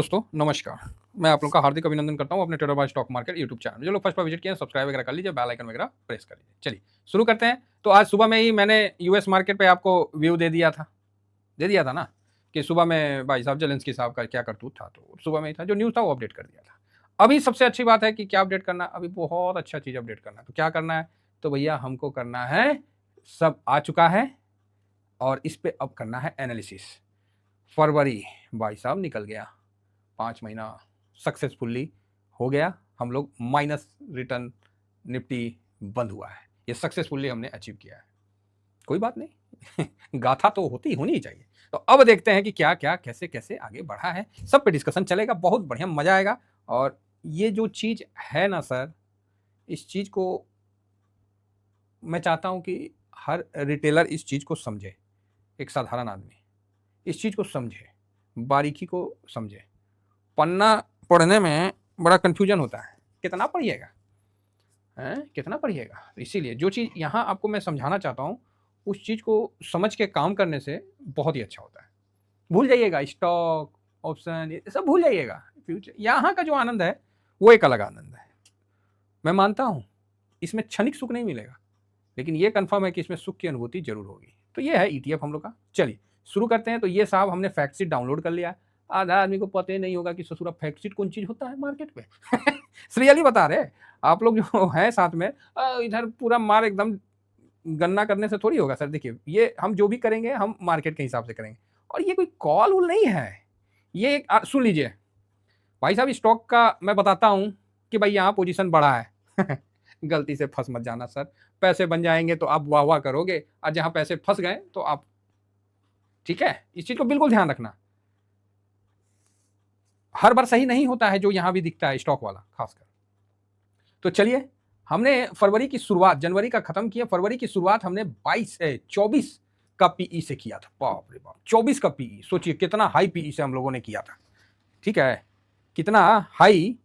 दोस्तों नमस्कार। मैं आप लोगों का हार्दिक अभिनंदन करता हूँ अपने trader by stock market YouTube channel. जो लोग फर्स्ट बार विजिट किए हैं सब्सक्राइब वगैरह कर लीजिए, बेल आइकन वगैरह प्रेस कर लीजिए। चलिए शुरू करते हैं। तो आज सुबह में ही मैंने यूएस मार्केट पे आपको व्यू दे दिया था ना कि सुबह में भाई साहब जेलेंस्की साहब का क्या करतूत था। तो सुबह में ही था, जो न्यूज़ था वो अपडेट कर दिया था। अभी सबसे अच्छी बात है कि क्या अपडेट करना है, अभी बहुत अच्छा चीज़ अपडेट करना है। तो क्या करना है, तो भैया हमको करना है, सब आ चुका है और इस पे अब करना है एनालिसिस। फरवरी भाई साहब निकल गया, 5 महीना सक्सेसफुली हो गया। हम लोग माइनस रिटर्न निफ्टी बंद हुआ है, ये सक्सेसफुली हमने अचीव किया है। कोई बात नहीं गाथा तो होनी ही चाहिए। तो अब देखते हैं कि क्या क्या कैसे कैसे आगे बढ़ा है, सब पे डिस्कशन चलेगा, बहुत बढ़िया मजा आएगा। और ये जो चीज है ना सर, इस चीज को मैं चाहता हूं कि हर रिटेलर इस चीज को समझे, एक साधारण आदमी इस चीज को समझे, बारीकी को समझे। पन्ना पढ़ने में बड़ा कन्फ्यूजन होता है, कितना पढ़िएगा, कितना पढ़िएगा। इसीलिए जो चीज़ यहाँ आपको मैं समझाना चाहता हूँ, उस चीज़ को समझ के काम करने से बहुत ही अच्छा होता है। भूल जाइएगा स्टॉक ऑप्शन, ये सब भूल जाइएगा। फ्यूचर यहाँ का जो आनंद है वो एक अलग आनंद है। मैं मानता हूँ इसमें क्षणिक सुख नहीं मिलेगा, लेकिन ये कंफर्म है कि इसमें सुख की अनुभूति जरूर होगी। तो ये है ईटीएफ हम लोग का। चलिए शुरू करते हैं। तो ये साहब हमने फैक्ट शीट डाउनलोड कर लिया। आधा आदमी को पता ही नहीं होगा कि ससुरा फैक्ट शीट कौन चीज होता है मार्केट पे सीरियसली बता रहे आप लोग जो है साथ में, इधर पूरा मार एकदम गन्ना करने से थोड़ी होगा सर। देखिए ये हम जो भी करेंगे हम मार्केट के हिसाब से करेंगे, और ये कोई कॉल वूल नहीं है। ये सुन लीजिए भाई साहब, स्टॉक का मैं बताता हूँ कि भाई यहाँ पोजीशन बढ़ा है गलती से फंस मत जाना सर। पैसे बन जाएंगे तो आप वाह वाह करोगे, और जहां पैसे फंस गए तो आप, ठीक है, इस चीज को बिल्कुल ध्यान रखना। हर बार सही नहीं होता है जो यहां भी दिखता है स्टॉक वाला खासकर। तो चलिए, हमने फरवरी की शुरुआत, जनवरी का खत्म किया, फरवरी की शुरुआत हमने 24 का पीई से किया था। बाप रे बाप, 24 का पीई, सोचिए कितना हाई पीई से हम लोगों ने किया था। ठीक है, कितना हाई,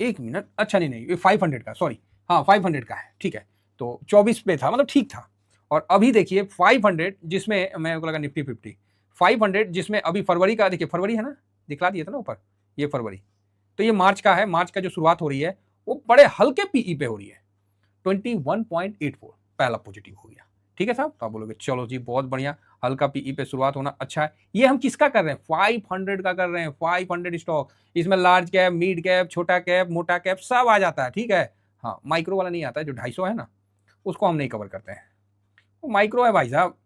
एक मिनट, अच्छा नहीं ये 500 का, सॉरी, हाँ 500 का है, ठीक है। तो 24 पे था, मतलब ठीक था। और अभी देखिए 500, जिसमें मैं को लगा निफ्टी 50, 500 जिसमें अभी फरवरी का, देखिए फरवरी है ना, दिखला दिया था ना ऊपर, ये फरवरी। तो ये मार्च का है, मार्च का जो शुरुआत हो रही है वो बड़े हल्के पीई पे हो रही है, 21.84, पहला पॉजिटिव हो गया। ठीक है साहब, तो आप बोलोगे चलो जी बहुत बढ़िया, हल्का पीई पे शुरुआत होना अच्छा है। ये हम किसका कर रहे हैं, 500 का कर रहे हैं, 500 स्टॉक। इसमें लार्ज कैप, मिड कैप, छोटा कैप, मोटा कैप सब आ जाता है। ठीक है, हाँ माइक्रो वाला नहीं आता है, जो 250 है ना, उसको हम नहीं कवर करते हैं। वो माइक्रो है भाई साहब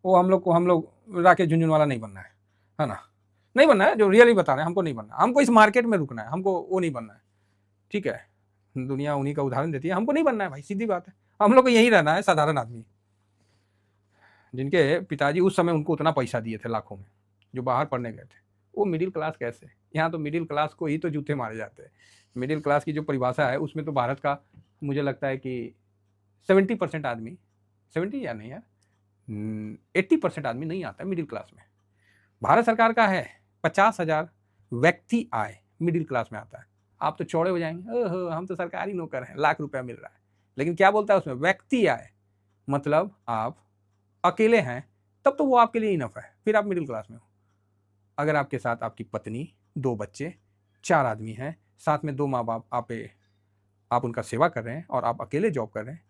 वो हम लोग राकेश झुंझुनवाला नहीं बनना है ना, नहीं बनना है, जो रियली बता रहे हैं, हमको नहीं बनना, हमको इस मार्केट में रुकना है, हमको वो नहीं बनना है। ठीक है, दुनिया उन्हीं का उदाहरण देती है, हमको नहीं बनना है भाई, सीधी बात है। हम लोग को यही रहना है, साधारण आदमी, जिनके पिताजी उस समय उनको उतना पैसा दिए थे लाखों में, जो बाहर पढ़ने गए थे, वो मिडिल क्लास कैसे। यहाँ तो मिडिल क्लास को ही तो जूते मारे जाते हैं। मिडिल क्लास की जो परिभाषा है उसमें तो भारत का मुझे लगता है कि 70% आदमी, 70 या नहीं यार, 80% आदमी नहीं आता है मिडिल क्लास में। भारत सरकार का है 50,000 व्यक्ति आय मिडिल क्लास में आता है। आप तो चौड़े हो जाएंगे, ओहो हम तो सरकारी नौकर हैं, लाख रुपया मिल रहा है। लेकिन क्या बोलता है उसमें, व्यक्ति आय, मतलब आप अकेले हैं तब तो वो आपके लिए इनफ है, फिर आप मिडिल क्लास में हो। अगर आपके साथ आपकी पत्नी, 2 बच्चे, 4 आदमी हैं, साथ में 2 माँ बाप, आप उनका सेवा कर रहे हैं और आप अकेले जॉब कर रहे हैं,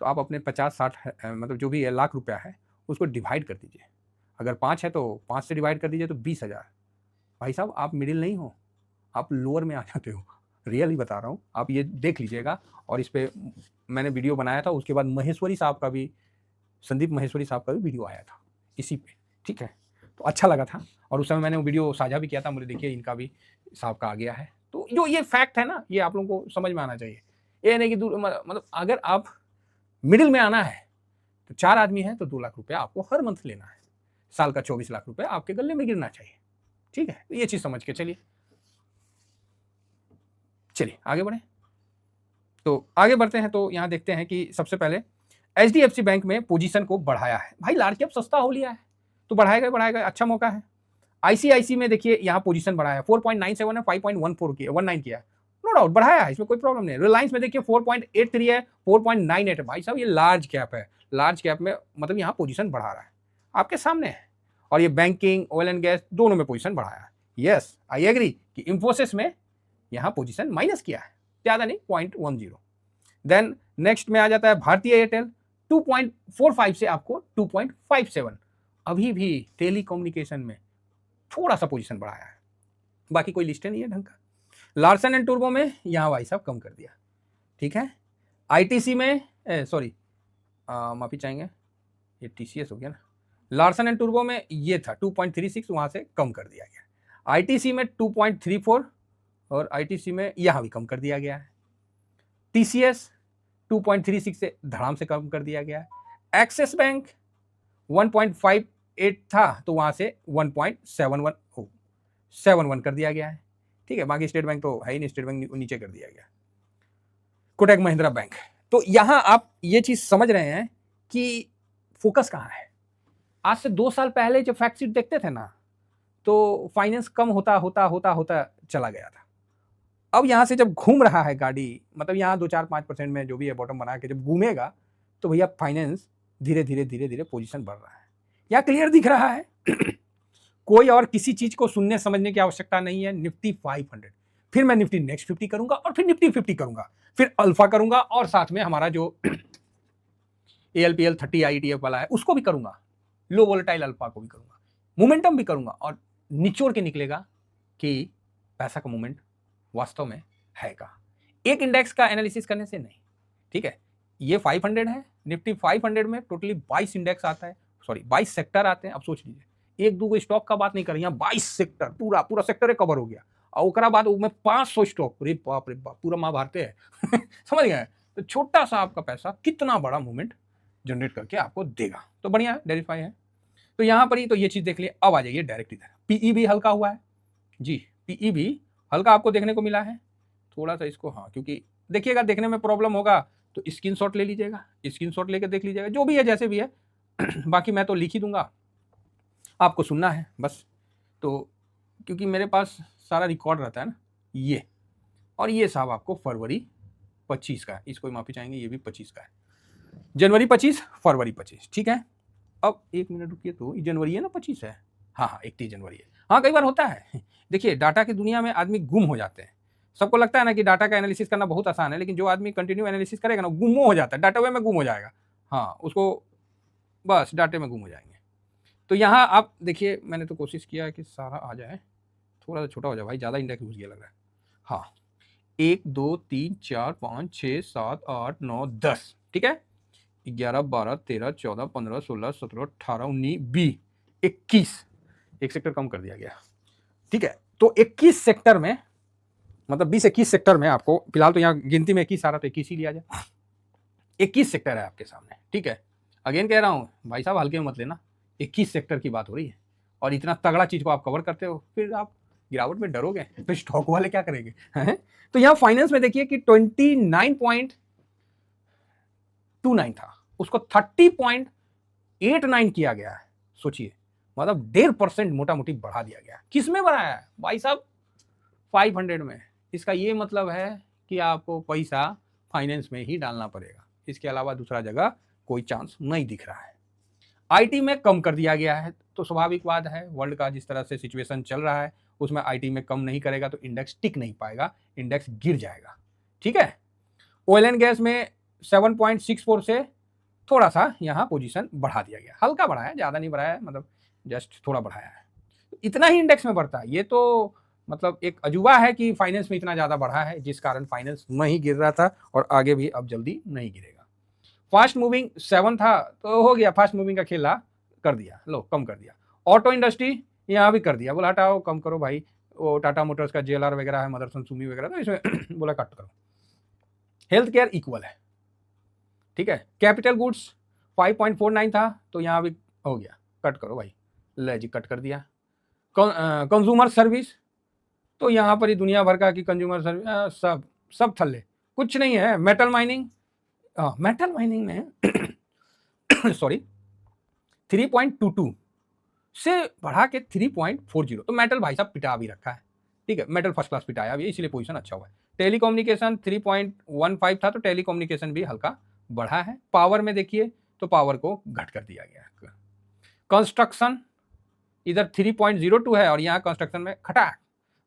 तो आप अपने 50-60 मतलब जो भी लाख रुपया है उसको डिवाइड कर दीजिए। अगर 5 है तो 5 से डिवाइड कर दीजिए तो 20,000। भाई साहब आप मिडिल नहीं हो, आप लोअर में आ जाते हो, रियली बता रहा हूँ। आप ये देख लीजिएगा, और इस पर मैंने वीडियो बनाया था, उसके बाद महेश्वरी साहब का भी, संदीप महेश्वरी साहब का भी वीडियो आया था इसी पे। ठीक है, तो अच्छा लगा था, और उस समय मैंने वो वीडियो साझा भी किया था। मुझे देखिए इनका भी साहब का आ गया है। तो जो ये फैक्ट है ना, ये आप लोगों को समझ में आना चाहिए। ये नहीं कि मतलब अगर आप मिडिल में आना है तो 4 आदमी हैं तो 2 लाख रुपया आपको हर मंथ लेना है, साल का 24 लाख रुपया आपके गले में गिरना चाहिए। ठीक है, तो ये चीज समझ के चलिए आगे बढ़े। तो आगे बढ़ते हैं, तो यहां देखते हैं कि सबसे पहले एचडीएफसी बैंक में पोजीशन को बढ़ाया है। भाई लार्ज कैप सस्ता हो लिया है तो बढ़ाएगा, अच्छा मौका है। आईसीआईसी में देखिए यहाँ पोजीशन बढ़ाया है, 4.97 है, 5.14 किया, 19 किया, नो डाउट बढ़ाया है, इसमें कोई प्रॉब्लम नहीं है। रिलायंस में देखिए 4.83 है, 4.98 है। भाई साहब ये लार्ज कैप है, लार्ज कैप में मतलब यहाँ पोजीशन बढ़ा रहा है, आपके सामने है। और ये बैंकिंग, ऑयल एंड गैस दोनों में पोजीशन बढ़ाया है। यस आई एग्री कि इंफोसिस में यहाँ पोजीशन माइनस किया है, ज़्यादा नहीं 0.10। देन नेक्स्ट में आ जाता है भारतीय एयरटेल, 2.45 से आपको 2.57। अभी भी टेलीकम्युनिकेशन में थोड़ा सा पोजीशन बढ़ाया है, बाकी कोई लिस्ट नहीं है ढंग का। लार्सन एंड टूर्बो में यहाँ भाई साहब कम कर दिया, ठीक है। आईटीसी में सॉरी माफी चाहेंगे, ये टीसीएस हो गया ना। लार्सन एंड टूर्बो में ये था 2.36, वहां से कम कर दिया गया। आईटीसी में 2.34 और आईटीसी में यहाँ भी कम कर दिया गया है। टीसीएस 2.36 से धड़ाम से कम कर दिया गया है। एक्सिस बैंक 1.58 था तो वहां से 1.71 कर दिया गया है, ठीक है। बाकी स्टेट बैंक तो है ही नहीं, स्टेट बैंक नीचे कर दिया गया। कोटक महिंद्रा बैंक, तो यहां आप ये चीज समझ रहे हैं कि फोकस कहां है। आज से 2 साल पहले जब फैक्ट शीट देखते थे ना तो फाइनेंस कम होता होता होता होता चला गया था। अब यहां से जब घूम रहा है गाड़ी, मतलब यहां 2-4-5% में जो भी है बॉटम बना के जब घूमेगा तो भैया फाइनेंस धीरे धीरे पोजीशन बढ़ रहा है। यहां क्लियर दिख रहा है कोई और किसी चीज को सुनने समझने की आवश्यकता नहीं है। निफ्टी 500, फिर मैं निफ्टी नेक्स्ट 50 करूंगा और फिर निफ्टी 50 करूंगा, फिर अल्फा करूंगा और साथ में हमारा जो ALPL 30 IETF वाला है उसको भी करूंगा, लो वोलेटाइल अल्फा को भी करूंगा, मोमेंटम भी करूंगा और निचोड़ के निकलेगा कि पैसा का मूवमेंट वास्तव में है कहाँ। एक इंडेक्स का एनालिसिस करने से नहीं, ठीक है। ये 500 है, निफ्टी 500 में टोटली 22 इंडेक्स आता है, सॉरी 22 सेक्टर आते हैं। अब सोच लीजिए, एक दो स्टॉक का बात नहीं कर रही, यहाँ 22 सेक्टर, पूरा सेक्टर कवर हो गया और उसके बाद में 500 स्टॉक, रे बाप पूरा महाभारत है समझ गए। तो छोटा सा आपका पैसा कितना बड़ा मूवमेंट जनरेट करके आपको देगा, तो बढ़िया है, वेरीफाई है। तो यहाँ पर ही तो ये चीज देख लिए। अब आ जाइए डायरेक्ट इधर, पीई भी हल्का हुआ है जी, पीई भी हल्का आपको देखने को मिला है थोड़ा सा इसको, हाँ, क्योंकि देखिएगा देखने में प्रॉब्लम होगा तो स्क्रीनशॉट ले लीजिएगा, स्क्रीनशॉट लेके देख लीजिएगा, जो भी है जैसे भी है बाकी मैं तो लिख ही दूंगा, आपको सुनना है बस। तो क्योंकि मेरे पास सारा रिकॉर्ड रहता है ना ये, और ये साहब आपको फरवरी 25 का है, इसको माफी चाहेंगे, ये भी 25 का है, जनवरी 25 फरवरी 25, ठीक है। अब 1 मिनट रुकिए, तो जनवरी है ना, 25 है, हाँ 31 जनवरी है। हाँ कई बार होता है, देखिए डाटा की दुनिया में आदमी गुम हो जाते हैं। सबको लगता है ना कि डाटा का एनालिसिस करना बहुत आसान है, लेकिन जो आदमी कंटिन्यू एनालिसिस करेगा ना गुम हो जाता है, डाटा वे में गुम हो जाएगा, हाँ उसको बस डाटे में गुम हो जाएंगे। तो यहाँ आप देखिए, मैंने तो कोशिश किया है कि सारा आ जाए, थोड़ा सा छोटा हो जाए भाई, ज़्यादा इंडेक्स घुस गया लग रहा है। हाँ 1 2 3 4 5 6 7 8 9 10, ठीक है, 11 12 13 14 15 16 17 18 19 20 21, एक सेक्टर कम कर दिया गया, ठीक है। तो 21 सेक्टर में, मतलब 20-21 सेक्टर में आपको फिलहाल तो यहाँ गिनती में 21 आ रहा, तो 21 ही लिया जाए। 21 सेक्टर है आपके सामने, ठीक है। अगेन कह रहा हूँ भाई साहब हल्के में मत लेना, 21 सेक्टर की बात हो रही है और इतना तगड़ा चीज को आप कवर करते हो, फिर आप गिरावट में डरोगे, फिर स्टॉक वाले क्या करेंगे हैं? तो यहाँ फाइनेंस में देखिए कि 29.29 था, उसको 30.89 किया गया है। सोचिए, मतलब 1.5% मोटा मोटी बढ़ा दिया गया। किस में बढ़ाया है भाई साहब? 500 में। इसका ये मतलब है कि आपको पैसा फाइनेंस में ही डालना पड़ेगा, इसके अलावा दूसरा जगह कोई चांस नहीं दिख रहा है। आईटी में कम कर दिया गया है, तो स्वाभाविक बात है, वर्ल्ड का जिस तरह से सिचुएशन चल रहा है उसमें आईटी में कम नहीं करेगा तो इंडेक्स टिक नहीं पाएगा, इंडेक्स गिर जाएगा, ठीक है। ऑयल एंड गैस में 7.64 से थोड़ा सा यहाँ पोजीशन बढ़ा दिया गया, हल्का बढ़ाया, ज़्यादा नहीं बढ़ाया, मतलब जस्ट थोड़ा बढ़ाया है, इतना ही इंडेक्स में बढ़ता है। ये तो मतलब एक अजूबा है कि फाइनेंस में इतना ज़्यादा बढ़ा है, जिस कारण फाइनेंस नहीं गिर रहा था और आगे भी अब जल्दी नहीं गिरेगा। फास्ट मूविंग 7 था तो हो गया, फास्ट मूविंग का खेला कर दिया, लो कम कर दिया। ऑटो इंडस्ट्री यहाँ भी कर दिया, बोला हटाओ कम करो भाई, वो टाटा मोटर्स का JLR वगैरह है, मदरसन सुमी वगैरह, तो इसमें बोला कट करो। हेल्थ केयर इक्वल है, ठीक है। कैपिटल गुड्स 5.49 था तो यहाँ भी हो गया, कट करो भाई, ले जी कट कर दिया। कंज्यूमर सर्विस तो यहाँ पर ही दुनिया भर का कि कंज्यूमर सर्विस सब थल्ले, कुछ नहीं है। मेटल माइनिंग, मेटल माइनिंग में सॉरी 3.22 से बढ़ा के 3.40, तो मेटल भाई साहब पिटा भी रखा है, ठीक है, मेटल फर्स्ट क्लास पिटाया भी, इसलिए पोजीशन अच्छा हुआ है। टेलीकम्युनिकेशन 3.15 था तो टेलीकम्युनिकेशन भी हल्का बढ़ा है। पावर में देखिए तो पावर को घट कर दिया गया। कंस्ट्रक्शन इधर 3.02 है और यहाँ कंस्ट्रक्शन में खटा।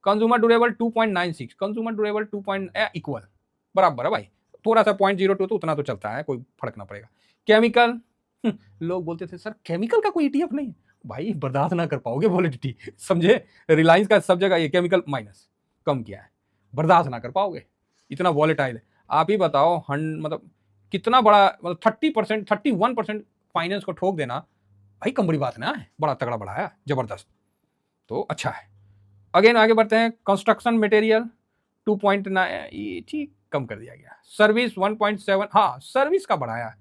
Consumer durable 2.96, consumer durable 2 equal, बराबर है भाई, थोड़ा सा 0.02 तो उतना तो चलता है, कोई फर्क ना पड़ेगा। केमिकल, लोग बोलते थे सर केमिकल का कोई ईटीएफ नहीं है, भाई बर्दाश्त ना कर पाओगे वॉलेटिलिटी, समझे। रिलायंस का सब जगह ये केमिकल माइनस कम किया है, बर्दाश्त ना कर पाओगे, इतना वॉलेटाइल है। आप ही बताओ मतलब कितना बड़ा, मतलब 30%, 31% फाइनेंस को ठोक देना भाई कम बड़ी बात ना है, बड़ा तगड़ा बढ़ाया, जबरदस्त, तो अच्छा है। अगेन आगे बढ़ते हैं, कंस्ट्रक्शन मटेरियल 2.9, ये ठीक कम कर दिया गया। सर्विस 1.7, हाँ सर्विस का बढ़ाया,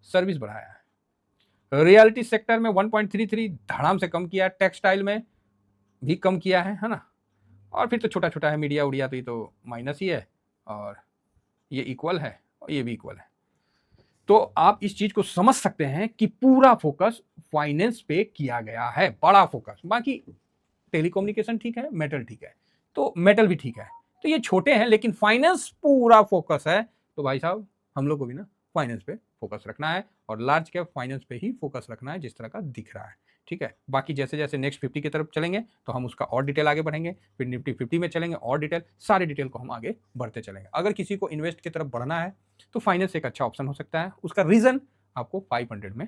सर्विस बढ़ाया है। रियलिटी सेक्टर में 1.33 धड़ाम से कम किया, टेक्सटाइल में भी कम किया है ना। और फिर तो छोटा छोटा है, मीडिया उड़िया तो ये तो माइनस ही है, और ये इक्वल है और ये भी इक्वल है। तो आप इस चीज को समझ सकते हैं कि पूरा फोकस फाइनेंस पे किया गया है, बड़ा फोकस। बाकी टेलीकम्युनिकेशन ठीक है, मेटल ठीक है, तो मेटल भी ठीक है, तो ये छोटे हैं, लेकिन फाइनेंस पूरा फोकस है। तो भाई साहब हम लोग को भी ना फाइनेंस पे फोकस रखना है, और लार्ज कैप फाइनेंस पे ही फोकस रखना है, जिस तरह का दिख रहा है, ठीक है। बाकी जैसे जैसे नेक्स्ट 50 की तरफ चलेंगे तो हम उसका और डिटेल आगे बढ़ेंगे, फिर निफ्टी 50 में चलेंगे और डिटेल, सारे डिटेल को हम आगे बढ़ते चलेंगे। अगर किसी को इन्वेस्ट की तरफ बढ़ना है तो फाइनेंस एक अच्छा ऑप्शन हो सकता है। उसका रीजन आपको 500 में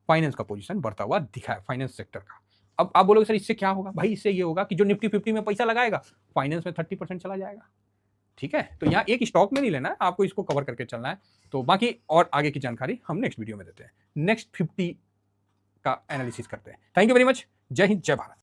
फाइनेंस का पोजीशन बढ़ता हुआ दिखा है, फाइनेंस सेक्टर का। अब आप बोलोगे सर इससे क्या होगा, भाई इससे ये होगा कि जो निफ्टी 50 में पैसा लगाएगा फाइनेंस में 30% चला जाएगा, ठीक है। तो यहाँ एक स्टॉक में नहीं लेना है, आपको इसको कवर करके चलना है। तो बाकी और आगे की जानकारी हम नेक्स्ट वीडियो में देते हैं, नेक्स्ट 50 का एनालिसिस करते हैं। थैंक यू वेरी मच, जय हिंद, जय भारत।